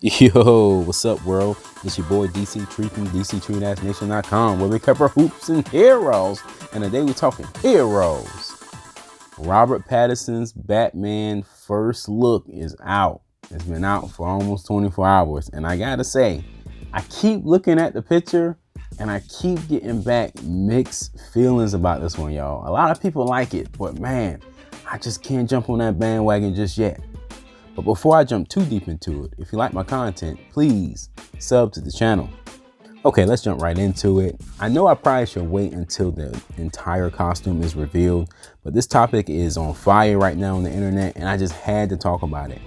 Yo, what's up, world? It's your boy Dctree from Dctree-Nation.com, where we cover hoops and heroes. And today we're talking heroes. Robert Pattinson's Batman first look is out. It's been out for almost 24 hours. And I gotta say, I keep looking at the picture and I keep getting back mixed feelings about this one, y'all. A lot of people like it, but man, I just can't jump on that bandwagon just yet. But before I jump too deep into it, if you like my content, please sub to the channel. Okay, let's jump right into it. I know I probably should wait until the entire costume is revealed, but this topic is on fire right now on the internet and I just had to talk about it.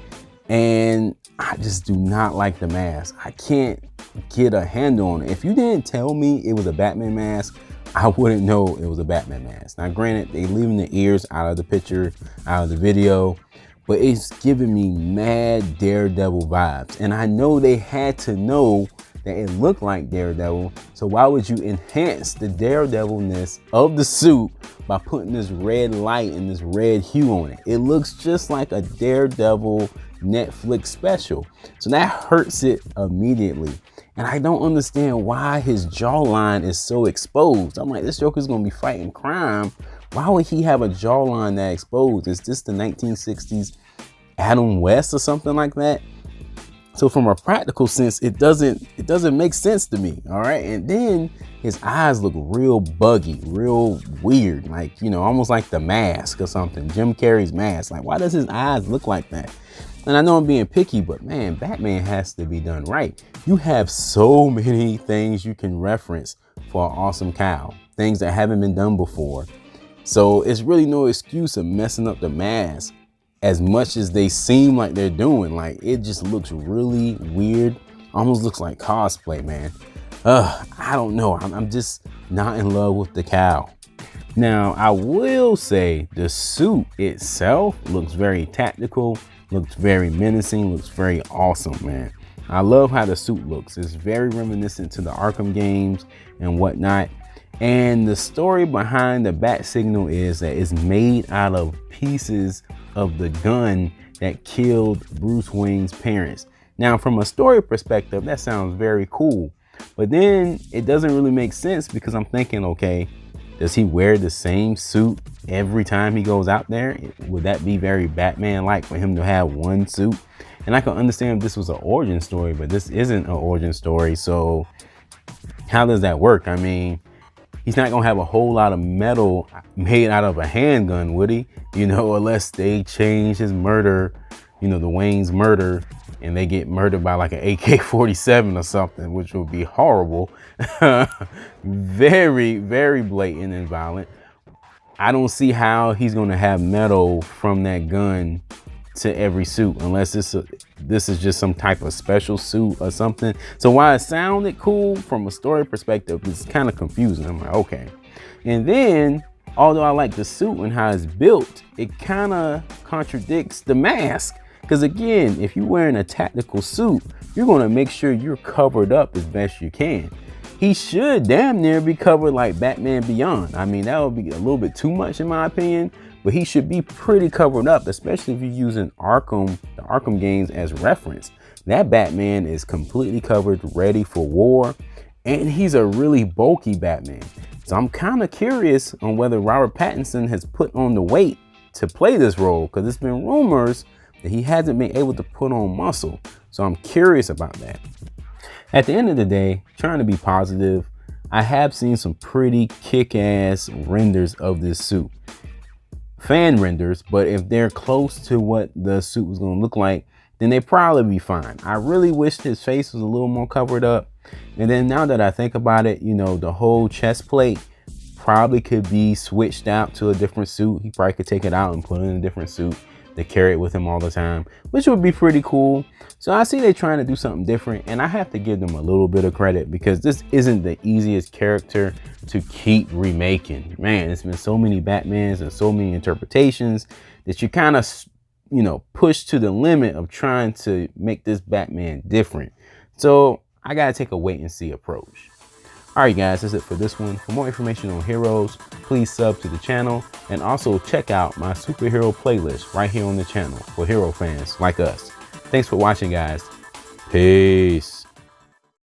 And I just do not like the mask. I can't get a handle on it. If you didn't tell me it was a Batman mask, I wouldn't know it was a Batman mask. Now granted, they leaving the ears out of the picture, out of the video, but it's giving me mad Daredevil vibes. And I know they had to know that it looked like Daredevil. So why would you enhance the Daredevilness of the suit by putting this red light and this red hue on it? It looks just like a Daredevil Netflix special. So that hurts it immediately. And I don't understand why his jawline is so exposed. I'm like, this Joker's gonna be fighting crime. Why would he have a jawline that exposed? Is this the 1960s Adam West or something like that? So from a practical sense, it doesn't make sense to me. All right. And then his eyes look real buggy, real weird, like, you know, almost like The Mask or something. Jim Carrey's Mask. Like, why does his eyes look like that? And I know I'm being picky, but man, Batman has to be done right. You have so many things you can reference for an awesome cowl, things that haven't been done before. So it's really no excuse of messing up the mask as much as they seem like they're doing. Like, it just looks really weird. Almost looks like cosplay, man. I don't know. I'm just not in love with the cowl. Now, I will say the suit itself looks very tactical, looks very menacing, looks very awesome, man. I love how the suit looks. It's very reminiscent to the Arkham games and whatnot. And the story behind the bat signal is that it's made out of pieces of the gun that killed Bruce Wayne's parents. Now, from a story perspective, that sounds very cool. But then it doesn't really make sense because I'm thinking, okay, does he wear the same suit every time he goes out there? Would that be very Batman-like for him to have one suit? And I can understand if this was an origin story, but this isn't an origin story. So how does that work? I mean, he's not gonna have a whole lot of metal made out of a handgun, would he? You know, unless they change his murder, you know, the Wayne's murder, and they get murdered by like an AK-47 or something, which would be horrible. Very, very blatant and violent. I don't see how he's gonna have metal from that gun to every suit unless this is just some type of special suit or something. So while it sounded cool from a story perspective, it's kind of confusing. I'm like, okay. And then, although I like the suit and how it's built, it kind of contradicts the mask. Because again, if you're wearing a tactical suit, you're going to make sure you're covered up as best you can. He should damn near be covered like Batman Beyond. I mean, that would be a little bit too much in my opinion, but he should be pretty covered up, especially if you're using the Arkham games as reference. That Batman is completely covered, ready for war, and he's a really bulky Batman. So I'm kind of curious on whether Robert Pattinson has put on the weight to play this role, because there's been rumors that he hasn't been able to put on muscle. So I'm curious about that. At the end of the day, trying to be positive, I have seen some pretty kick-ass renders of this suit. Fan renders, but if they're close to what the suit was going to look like, then they probably be fine. I really wished his face was a little more covered up. And then now that I think about it, you know, the whole chest plate probably could be switched out to a different suit. He probably could take it out and put it in a different suit to carry it with him all the time, which would be pretty cool. So I see they're trying to do something different, and I have to give them a little bit of credit because this isn't the easiest character to keep remaking. Man, it's been so many Batmans and so many interpretations that you kind of, you know, push to the limit of trying to make this Batman different. So I gotta take a wait and see approach. All right, guys, that's it for this one. For more information on heroes, please sub to the channel and also check out my superhero playlist right here on the channel for hero fans like us. Thanks for watching, guys. Peace.